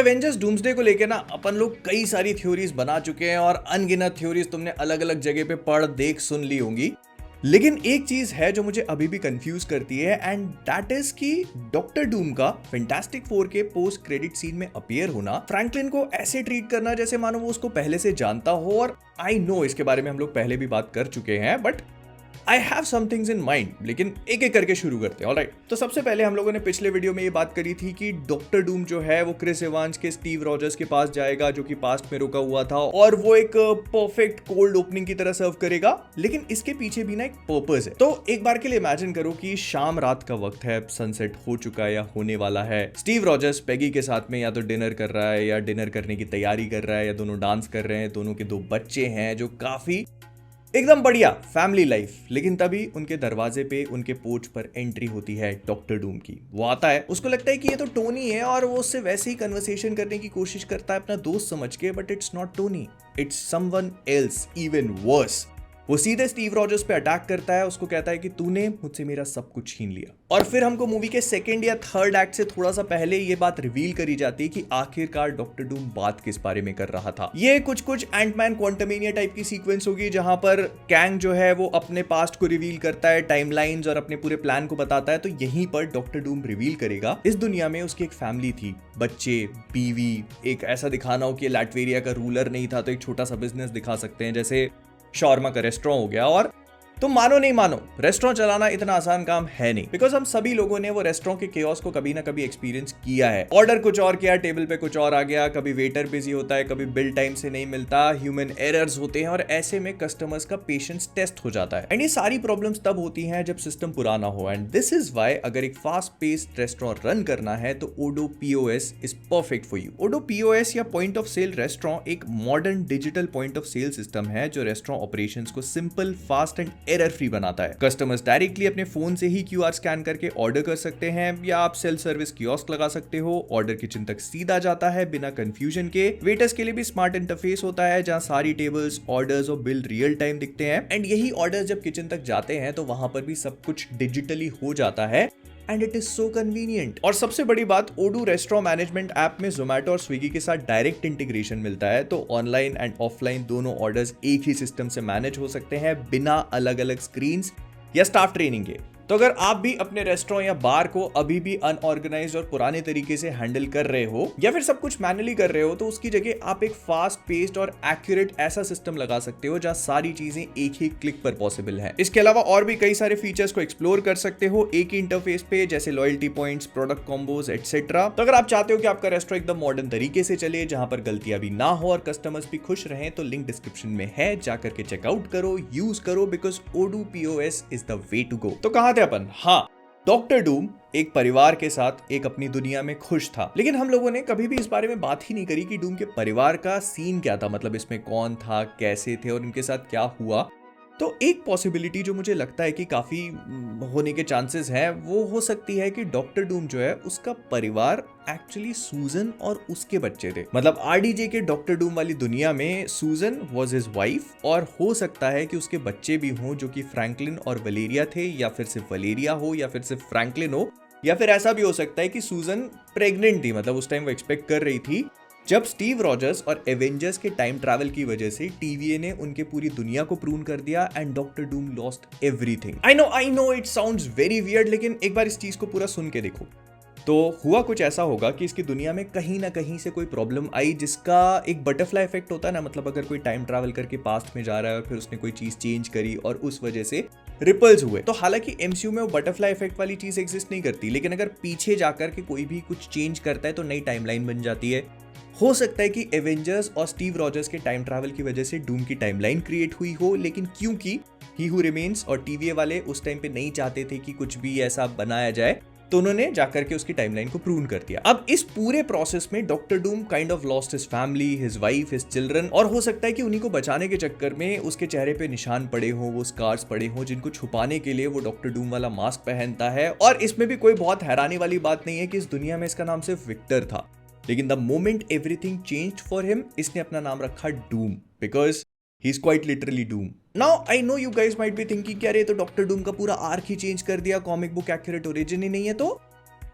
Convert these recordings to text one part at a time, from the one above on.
Avengers doomsday को लेके ना अपन लोग कई सारी थ्योरीज बना चुके हैं और अनगिनत थ्योरीज तुमने अलग अलग जगह पे पढ़ देख सुन ली होंगी। लेकिन एक चीज है जो मुझे अभी भी कंफ्यूज करती है एंड दैट इज कि डॉक्टर डूम का फैंटास्टिक फोर के पोस्ट क्रेडिट सीन में अपीयर होना, फ्रैंकलिन को ऐसे ट्रीट करना जैसे मानो वो उसको पहले से जानता हो। और आई नो इसके बारे में हम लोग पहले भी बात कर चुके हैं, but I have some things in mind. लेकिन एक एक करके शुरू करते हैं। ऑलराइट, तो सबसे पहले हम लोगों ने पिछले वीडियो में ये बात करी थी कि डॉक्टर डूम जो है वो क्रिस एवांस के स्टीव रॉजर्स के पास जाएगा जो कि पास्ट में रुका हुआ था, और वो एक परफेक्ट कोल्ड ओपनिंग की तरह सर्व करेगा। लेकिन इसके पीछे भी ना एक पर्पस है। तो एक बार के लिए इमेजिन करो कि शाम रात का वक्त है, सनसेट हो चुका है या होने वाला है। स्टीव रॉजर्स पेगी के साथ में या तो डिनर कर रहा है या डिनर करने की तैयारी कर रहा है, या दोनों डांस कर रहे हैं। दोनों के दो बच्चे हैं जो काफी एकदम बढ़िया फैमिली लाइफ। लेकिन तभी उनके दरवाजे पे, उनके पोर्च पर एंट्री होती है डॉक्टर डूम की। वो आता है, उसको लगता है कि ये तो टोनी है और वो उससे वैसे ही कन्वर्सेशन करने की कोशिश करता है अपना दोस्त समझ के, but it's not Tony, it's someone else even worse. वो सीधे स्टीव रॉजर्स पे अटैक करता है, उसको कहता है कि तूने मुझसे मेरा सब कुछ छीन लिया। और फिर हमको मूवी के सेकंड या थर्ड एक्ट से थोड़ा सा पहले ये बात रिवील करी जाती है कि आखिरकार डॉक्टर डूम बात किस बारे में कर रहा था। ये कुछ एंटमैन क्वांटमेनिया टाइप की सीक्वेंस होगी जहां पर कैंग जो है वो अपने पास्ट को रिवील करता है, टाइमलाइंस और अपने पूरे प्लान को बताता है। तो यहीं पर डॉक्टर डूम रिवील करेगा इस दुनिया में उसकी एक फैमिली थी, बच्चे, बीवी। एक ऐसा दिखाना हो कि लैटवेरिया का रूलर नहीं था तो एक छोटा सा बिजनेस दिखा सकते हैं, जैसे शॉर्मा का रेस्टोरेंट हो गया। और तुम मानो नहीं मानो, रेस्टोरेंट चलाना इतना आसान काम है नहीं, बिकॉज हम सभी लोगों ने वो रेस्टोरेंट के केओस को कभी ना कभी एक्सपीरियंस किया है। ऑर्डर कुछ और किया, टेबल पे कुछ और आ गया, कभी वेटर बिजी होता है, कभी बिल टाइम से नहीं मिलता, ह्यूमन एरर्स होते हैं, और ऐसे में कस्टमर्स का पेशेंस टेस्ट हो जाता है। एंड ये सारी प्रॉब्लम्स तब होती हैं जब सिस्टम पुराना हो। एंड दिस इज वाई अगर एक फास्ट पेस्ड रेस्टोरेंट रन करना है तो Odoo POS is perfect for you. Odoo POS या पॉइंट ऑफ सेल रेस्टोरेंट एक modern digital point of sale system है जो रेस्टोरेंट ऑपरेशंस को simple, fast and error free बनाता है। कस्टमर्स डायरेक्टली अपने फोन से ही क्यूआर स्कैन करके ऑर्डर कर सकते हैं, या आप सेल्फ सर्विस कियोस्क लगा सकते हो। ऑर्डर किचन तक सीधा जाता है बिना कंफ्यूजन के। वेटर्स के लिए भी स्मार्ट इंटरफेस होता है जहां सारी टेबल्स, ऑर्डर्स और बिल रियल टाइम दिखते हैं। एंड यही ऑर्डर्स जब किचन तक जाते हैं तो वहां पर भी सब कुछ डिजिटली हो जाता है। And it is so convenient. और सबसे बड़ी बात, ओडू रेस्टोरेंट मैनेजमेंट ऐप में जोमैटो और स्विगी के साथ डायरेक्ट इंटीग्रेशन मिलता है, तो ऑनलाइन एंड ऑफलाइन दोनों ऑर्डर्स एक ही सिस्टम से मैनेज हो सकते हैं बिना अलग अलग स्क्रीन्स या स्टाफ ट्रेनिंग के। तो अगर आप भी अपने रेस्टोरेंट या बार को अभी भी अनऑर्गेनाइज्ड और पुराने तरीके से हैंडल कर रहे हो, या फिर सब कुछ मैनुअली कर रहे हो, तो उसकी जगह आप एक फास्ट पेस्ड और एक्यूरेट ऐसा सिस्टम लगा सकते हो जहां सारी चीजें एक ही क्लिक पर पॉसिबल है। इसके अलावा और भी कई सारे फीचर्स को एक्सप्लोर कर सकते हो एक ही इंटरफेस पे, जैसे loyalty points, product combos etcetera. तो अगर आप चाहते हो कि आपका रेस्टोरेंट एकदम मॉडर्न तरीके से चले, जहां पर गलतियां भी ना हो और कस्टमर्स भी खुश रहें, तो लिंक डिस्क्रिप्शन में है, जाकर के चेकआउट करो, यूज करो, because Odoo POS is the way to go. तो कहां थे अपन? हाँ, डॉक्टर डूम एक परिवार के साथ एक अपनी दुनिया में खुश था। लेकिन हम लोगों ने कभी भी इस बारे में बात ही नहीं करी कि डूम के परिवार का सीन क्या था, मतलब इसमें कौन था, कैसे थे और उनके साथ क्या हुआ। तो एक पॉसिबिलिटी जो मुझे लगता है कि काफी होने के चांसेस हैं, वो हो सकती है कि डॉक्टर डूम जो है उसका परिवार एक्चुअली सूजन और उसके बच्चे थे। मतलब आरडीजे के डॉक्टर डूम वाली दुनिया में सूजन वाज हिज वाइफ, और हो सकता है कि उसके बच्चे भी हों जो कि फ्रैंकलिन और वलेरिया थे, या फिर सिर्फ वलेरिया हो, या फिर सिर्फ फ्रैंकलिन हो, या फिर ऐसा भी हो सकता है कि सूजन प्रेग्नेंट थी। मतलब उस टाइम वो एक्सपेक्ट कर रही थी जब स्टीव रॉजर्स और एवेंजर्स के टाइम ट्रैवल की वजह से टीवीए ने उनके पूरी दुनिया को प्रून कर दिया and doctor Doom lost everything. I know it sounds very weird, लेकिन एक बार इस चीज को पूरा सुन के देखो। तो हुआ कुछ ऐसा होगा कि इसकी दुनिया में कहीं ना कहीं से कोई प्रॉब्लम आई, जिसका एक बटरफ्लाई इफेक्ट होता है ना। मतलब अगर कोई टाइम ट्रैवल करके पास्ट में जा रहा है और फिर उसने कोई चीज चेंज करी और उस वजह से रिपल्स हुए। तो हालांकि एमसीयू में वो बटरफ्लाई इफेक्ट वाली चीज एग्जिस्ट नहीं करती, लेकिन अगर पीछे जाकर के कोई भी कुछ चेंज करता है तो नई टाइमलाइन बन जाती है। हो सकता है कि एवेंजर्स और स्टीव रॉजर्स के टाइम ट्रैवल की वजह से डूम की टाइमलाइन क्रिएट हुई हो, लेकिन क्योंकि ही हू रिमेन्स और टीवीए वाले उस टाइम पे नहीं चाहते थे कि कुछ भी ऐसा बनाया जाए, तो उन्होंने जाकर के उसकी टाइमलाइन को प्रून कर दिया। अब इस पूरे प्रोसेस में doctor Doom kind of lost his family, his wife, his children, और हो सकता है कि उन्हीं को बचाने के चक्कर में उसके चेहरे पे निशान पड़े हो, वो स्कार्स पड़े हो, जिनको छुपाने के लिए वो डॉक्टर डूम वाला मास्क पहनता है। और इसमें भी कोई बहुत हैरानी वाली बात नहीं है कि इस दुनिया में इसका नाम सिर्फ विक्टर था, लेकिन the moment everything changed for him, इसने अपना नाम रखा Doom, because he is quite literally Doom. Now I know you guys might be thinking कि अरे तो डॉक्टर डूम का पूरा आर्क ही चेंज कर दिया, कॉमिक बुक एक्यूरेट ओरिजिन ही नहीं है। तो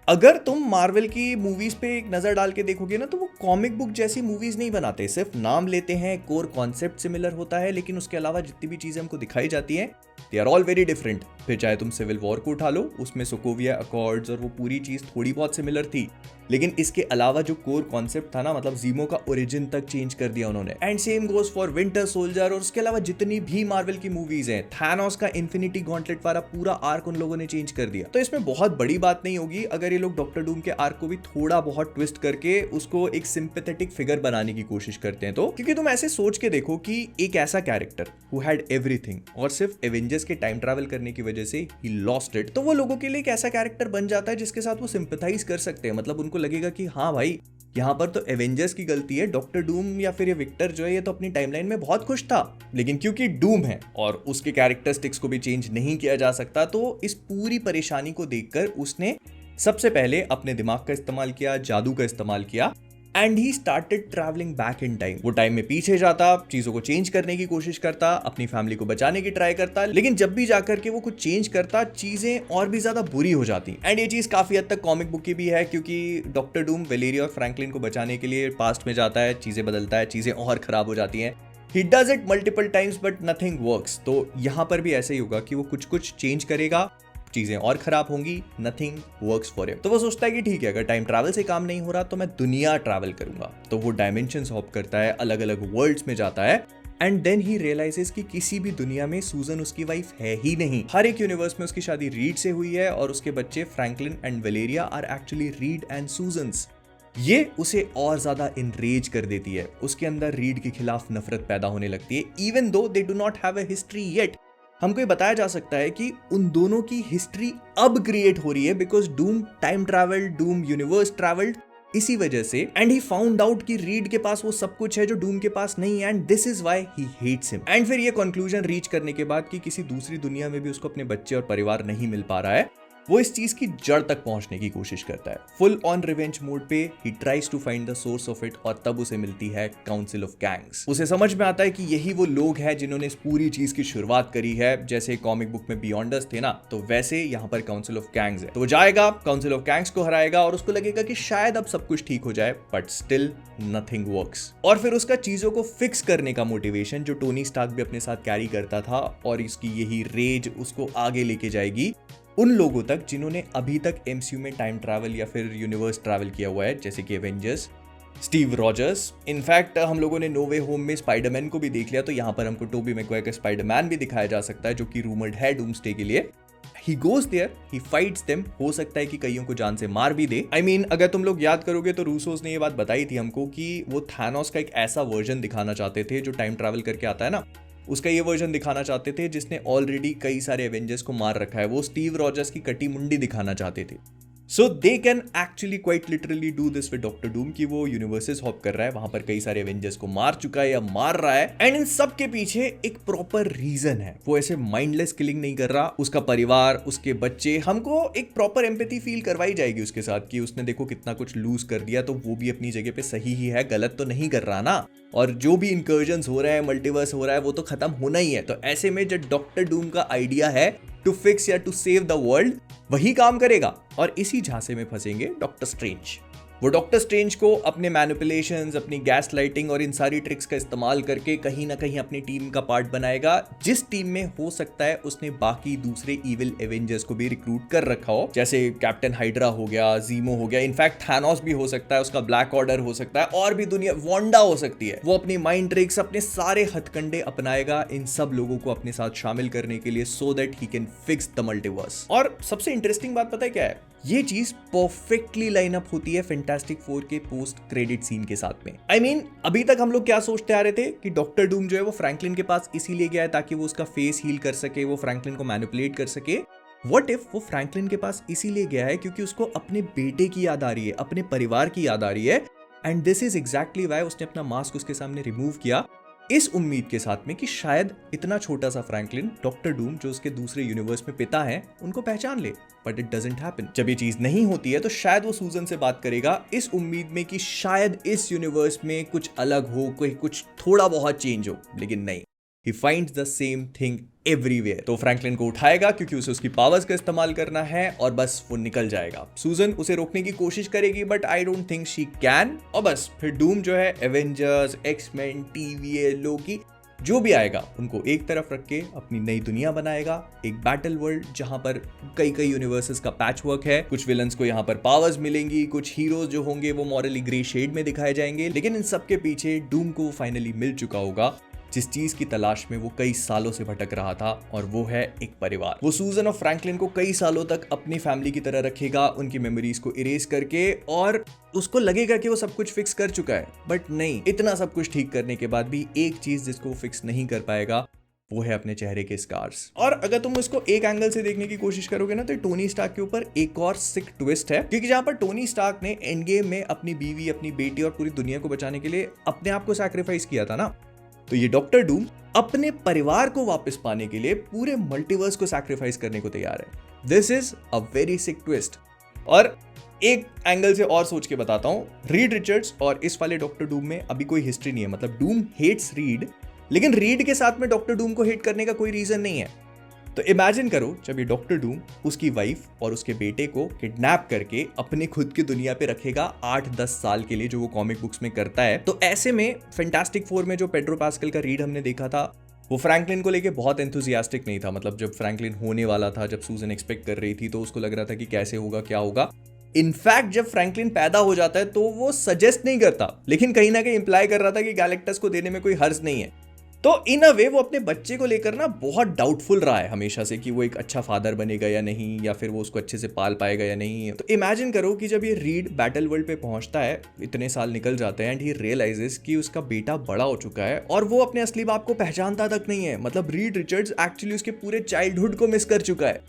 अगर तुम मार्वल की मूवीज पे एक नजर डाल के देखोगे ना, तो वो कॉमिक बुक जैसी मूवीज नहीं बनाते, सिर्फ नाम लेते हैं, कोर कॉन्सेप्ट सिमिलर होता है, लेकिन उसके अलावा जितनी भी चीजें हमको दिखाई जाती हैं they are all very different. फिर चाहे तुम सिविल वॉर को उठा लो, उसमें सोकोविया अकॉर्ड्स और वो पूरी चीज थोड़ी बहुत सिमिलर थी, लेकिन इसके अलावा जो कोर कॉन्सेप्ट था ना, मतलब जीमो का ओरिजिन तक चेंज कर दिया उन्होंने। And same goes for winter soldier, और उसके अलावा जितनी भी मार्वल की मूवीज हैं, थानोस का इन्फिनिटी गॉन्टलेट वाला पूरा आर्क उन लोगों ने चेंज कर दिया। तो इसमें बहुत बड़ी बात नहीं होगी अगर ये लोग डॉक्टर डूम के आर्क को भी थोड़ा बहुत ट्विस्ट करके उसको एक सिंपैथेटिक फिगर बनाने की कोशिश करते हैं। तो क्योंकि तुम ऐसे सोच के देखो कि एक ऐसा कैरेक्टर हु हैड एवरीथिंग और सिर्फ एवेंजर्स के टाइम ट्रैवल करने की वजह से ही लॉस्ट इट, तो वो लोगों के लिए एक ऐसा कैरेक्टर बन जाता है जिसके साथ वो सिंपैथाइज कर सकते हैं। मतलब उनको लगेगा कि हाँ भाई, यहाँ पर तो एवेंजर्स की गलती है, डॉक्टर डूम या फिर ये विक्टर जो है ये तो अपनी टाइमलाइन में बहुत खुश था, लेकिन क्योंकि डूम है और उसके कैरेक्टरिस्टिक्स को भी चेंज नहीं किया जा सकता, तो इस पूरी परेशानी को देखकर उसने सबसे पहले अपने दिमाग का इस्तेमाल किया, जादू का इस्तेमाल किया, and he started travelling back in time. वो टाइम में पीछे जाता, चीजों को चेंज करने की कोशिश करता, अपनी फैमिली को बचाने की ट्राई करता, लेकिन जब भी जाकर के वो कुछ चेंज करता, चीजें और भी ज्यादा बुरी हो जाती। एंड ये चीज काफी हद तक कॉमिक बुक की भी है, क्योंकि डॉक्टर डूम वेलेरिया और फ्रैंकलिन को बचाने के लिए पास्ट में जाता है, चीजें बदलता है, चीजें और खराब हो जाती हैं। He does it multiple times but nothing works। तो यहां पर भी ऐसे ही होगा कि वो कुछ चेंज करेगा, चीजें और खराब होंगी, नथिंग वर्क्स फॉर हिम। तो वो सोचता है कि ठीक है, अगर टाइम ट्रैवल से काम नहीं हो रहा तो मैं दुनिया ट्रैवल करूंगा। तो वो डायमेंशंस हॉप करता है, अलग अलग वर्ल्ड्स में जाता है, एंड देन ही रियलाइजेस कि किसी भी दुनिया में सूजन उसकी वाइफ है ही नहीं। हर एक यूनिवर्स में उसकी शादी रीड से हुई है और उसके बच्चे Franklin and Valeria are actually Reed and Susan's. ये उसे और ज्यादा इनरेज कर देती है, उसके अंदर रीड के खिलाफ नफरत पैदा होने लगती है, even though they do not have a history yet. हमको ये बताया जा सकता है कि उन दोनों की हिस्ट्री अब क्रिएट हो रही है because Doom time travel, Doom universe travelled, इसी वजह से। एंड ही फाउंड आउट कि रीड के पास वो सब कुछ है जो डूम के पास नहीं है, and this is why he hates him. And फिर ये कंक्लूजन रीच करने के बाद कि किसी दूसरी दुनिया में भी उसको अपने बच्चे और परिवार नहीं मिल पा रहा है, वो इस चीज की जड़ तक पहुंचने की कोशिश करता है। फुल ऑन रिवेंज मोड पे he tries to find the source of it, और तब उसे मिलती है काउंसिल ऑफ गैंग्स। उसे समझ में आता है कि यही वो लोग हैं जिन्होंने इस पूरी चीज की शुरुआत करी है। जैसे कॉमिक बुक में बियॉन्डर्स थे ना, तो वैसे यहाँ पर काउंसिल ऑफ गैंग्स है। तो वो जाएगा, काउंसिल ऑफ गैंग्स को हराएगा और उसको लगेगा कि शायद अब सब कुछ ठीक हो जाए, बट स्टिल नथिंग वर्क्स। और फिर उसका चीजों को फिक्स करने का मोटिवेशन जो टोनी स्टार्क भी अपने साथ कैरी करता था, और इसकी यही रेज उसको आगे लेके जाएगी उन लोगों तक जिन्होंने अभी तक एमसीयू में टाइम ट्रैवल या फिर यूनिवर्स ट्रैवल किया हुआ है, जैसे कि एवेंजर्स, स्टीव रॉजर्स। इनफैक्ट हम लोगों ने नो वे होम में स्पाइडरमैन को भी देख लिया, तो यहाँ पर हमको टोबी मैगवायर का स्पाइडरमैन भी दिखाया जा सकता है, जो कि रूमर्ड है डूम्सडे के लिए। He goes there, he fights them। हो सकता है कि कईयों को जान से मार भी दे। I mean, अगर तुम लोग याद करोगे तो रूसोस ने ये बात बताई थी हमको कि वो थानोस का एक ऐसा वर्जन दिखाना चाहते थे जो टाइम ट्रैवल करके आता है ना, उसका ये वर्जन दिखाना चाहते थे जिसने ऑलरेडी कई सारे एवेंजर्स को मार रखा है। वो स्टीव रॉजर्स की कटी मुंडी दिखाना चाहते थे। So they can actually quite literally do this with doctor Doom, कि वो यूनिवर्सेस हॉप कर रहा है, वहां पर कई सारे एवेंजर्स को मार चुका है या मार रहा है, एंड इन सब के पीछे एक प्रॉपर रीजन है। वो ऐसे माइंडलेस किलिंग नहीं कर रहा। उसका परिवार, उसके बच्चे, हमको एक प्रॉपर एम्पैथी फील करवाई जाएगी उसके साथ कि उसने देखो कितना कुछ लूज कर दिया, तो वो भी अपनी जगह पे सही ही है, गलत तो नहीं कर रहा ना। और जो भी इंकर्जन्स हो रहे हैं, मल्टीवर्स हो रहा है, वो तो खत्म होना ही है। तो ऐसे में जो डॉक्टर डूम का आइडिया है टू फिक्स या टू सेव द वर्ल्ड, वही काम करेगा। और इसी झांसे में फंसेंगे डॉक्टर स्ट्रेंज। वो डॉक्टर स्ट्रेंज को अपने मैनिपुलेशंस, अपनी गैस लाइटिंग और इन सारी ट्रिक्स का इस्तेमाल करके कहीं ना कहीं अपनी टीम का पार्ट बनाएगा, जिस टीम में हो सकता है उसने बाकी दूसरे इविल एवेंजर्स को भी रिक्रूट कर रखा हो, जैसे कैप्टन हाइड्रा हो गया, जीमो हो गया, इनफैक्ट थानोस भी हो सकता है, उसका ब्लैक ऑर्डर हो सकता है, और भी दुनिया, वांडा हो सकती है। वो अपनी माइंड ट्रिक्स, अपने सारे हथकंडे अपनाएगा इन सब लोगों को अपने साथ शामिल करने के लिए, so that he can fix the multiverse. और सबसे इंटरेस्टिंग बात पता है क्या है? ये चीज परफेक्टली लाइन अप होती है फैंटास्टिक फोर के पोस्ट क्रेडिट सीन के साथ में। I mean, अभी तक हम लोग क्या सोचते आ रहे थे कि डॉक्टर डूम जो है वो फ्रैंकलिन के पास इसीलिए गया है ताकि वो उसका फेस हील कर सके, वो फ्रैंकलिन को मैनिपुलेट कर सके। व्हाट इफ वो फ्रैंकलिन के पास इसीलिए गया है क्योंकि उसको अपने बेटे की याद आ रही है, अपने परिवार की याद आ रही है, and this is exactly why उसने अपना मास्क उसके सामने रिमूव किया, इस उम्मीद के साथ में कि शायद इतना छोटा सा फ्रैंकलिन डॉक्टर डूम जो उसके दूसरे यूनिवर्स में पिता है उनको पहचान ले। But it doesn't happen. जब ये चीज नहीं होती है तो शायद वो सूजन से बात करेगा इस उम्मीद में कि शायद इस यूनिवर्स में कुछ अलग हो, कोई कुछ थोड़ा बहुत चेंज हो, लेकिन नहीं। He finds the same thing everywhere. तो फ्रैंकलिन को उठाएगा क्योंकि उसे उसकी पावर्स का इस्तेमाल करना है और बस वो निकल जाएगा। सूजन उसे रोकने की कोशिश करेगी but I don't think she can, और बस फिर डूम जो है एवेंजर्स, एक्समैन, टीवीए, लोकी जो भी आएगा उनको एक तरफ रख के अपनी नई दुनिया बनाएगा, एक बैटल वर्ल्ड जहां पर कई कई यूनिवर्सेस का पैच वर्क है। कुछ विलन्स को यहां पर पावर्स मिलेंगी, कुछ हीरोज जो होंगे वो मॉरली ग्रे शेड में दिखाए जाएंगे, लेकिन इन सबके पीछे डूम को फाइनली मिल चुका होगा जिस चीज की तलाश में वो कई सालों से भटक रहा था, और वो है एक परिवार। वो सूजन और फ्रैंकलिन को कई सालों तक अपनी फैमिली की तरह रखेगा, उनकी मेमोरीज को इरेज करके, और उसको लगेगा कि वो सब कुछ फिक्स कर चुका है, बट नहीं, इतना सब कुछ ठीक करने के बाद भी एक चीज जिसको वो फिक्स नहीं कर पाएगा वो है अपने चेहरे के स्कार्स। और अगर तुम इसको एक एंगल से देखने की कोशिश करोगे ना, तो टोनी स्टार्क के ऊपर एक और सिक ट्विस्ट है, क्योंकि जहां पर टोनी स्टार्क ने एंड गेम में अपनी बीवी, अपनी बेटी और पूरी दुनिया को बचाने के लिए अपने आप को सैक्रिफाइस किया था ना, तो ये डॉक्टर डूम अपने परिवार को वापस पाने के लिए पूरे मल्टीवर्स को सैक्रिफाइस करने को तैयार है। This is a very sick twist. और एक एंगल से और सोच के बताता हूं, रीड रिचर्ड्स और इस वाले डॉक्टर डूम में अभी कोई हिस्ट्री नहीं है। मतलब डूम हेट्स रीड, लेकिन रीड के साथ में डॉक्टर डूम को हेट करने का कोई रीजन नहीं है। तो इमेजिन करो जब ये डॉक्टर डूम उसकी वाइफ और उसके बेटे को किडनैप करके अपने खुद की दुनिया पे रखेगा 8-10 साल के लिए, जो वो कॉमिक बुक्स में करता है। तो ऐसे में फैंटास्टिक फोर में जो पेड्रो पास्कल का रीड हमने देखा था, वो फ्रैंकलिन को लेके बहुत एंथुजियास्टिक नहीं था। मतलब जब फ्रैंकलिन होने वाला था, जब सूजन एक्सपेक्ट कर रही थी, तो उसको लग रहा था कि कैसे होगा, क्या होगा। इनफैक्ट जब फ्रैंकलिन पैदा हो जाता है तो वो सजेस्ट नहीं करता, लेकिन कहीं ना कहीं इंप्लाई कर रहा था कि गैलेक्टस को देने में कोई हर्ज नहीं है। तो इन अ वे वो अपने बच्चे को लेकर ना बहुत डाउटफुल रहा है हमेशा से कि वो एक अच्छा फादर बनेगा या नहीं, या फिर वो उसको अच्छे से पाल पाएगा या नहीं। तो इमेजिन करो कि जब ये रीड बैटल वर्ल्ड पे पहुंचता है, इतने साल निकल जाते हैं, एंड ही रियलाइजेस कि उसका बेटा बड़ा हो चुका है और वो अपने असली बाप को पहचानता तक नहीं है। मतलब रीड रिचर्ड्स एक्चुअली उसके पूरे चाइल्डहुड को मिस कर चुका है।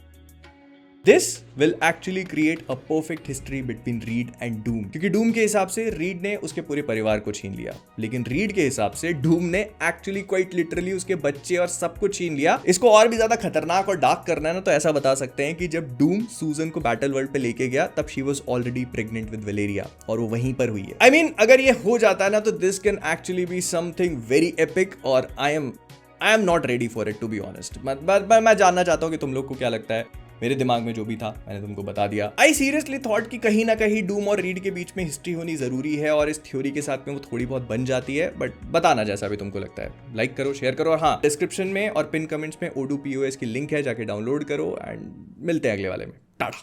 This will actually create a perfect history between Reed and Doom, क्योंकि डूम के हिसाब से रीड ने उसके पूरे परिवार को छीन लिया, लेकिन रीड के हिसाब से डूम ने एक्चुअली क्वाइट लिटरली उसके बच्चे और सब कुछ छीन लिया। इसको और भी ज्यादा खतरनाक और डार्क करना है ना, तो ऐसा बता सकते हैं कि जब डूम सूजन को बैटल वर्ल्ड पे लेके गया, तब she was already pregnant with Valeria, और वो वहीं पर हुई है। I mean, अगर ये हो जाता है ना, तो this can actually be something very epic, और I am not ready for it, to be honest. मैं जानना चाहता हूँ कि तुम लोग को क्या लगता है। मेरे दिमाग में जो भी था मैंने तुमको बता दिया। आई सीरियसली थॉट कि कहीं ना कहीं डूम और रीड के बीच में हिस्ट्री होनी जरूरी है, और इस थ्योरी के साथ में वो थोड़ी बहुत बन जाती है। बट बताना जैसा भी तुमको लगता है, लाइक करो, शेयर करो, और हाँ, डिस्क्रिप्शन में और पिन कमेंट्स में ओडू POS की लिंक है, जाके डाउनलोड करो, एंड मिलते हैं अगले वाले में। टाटा।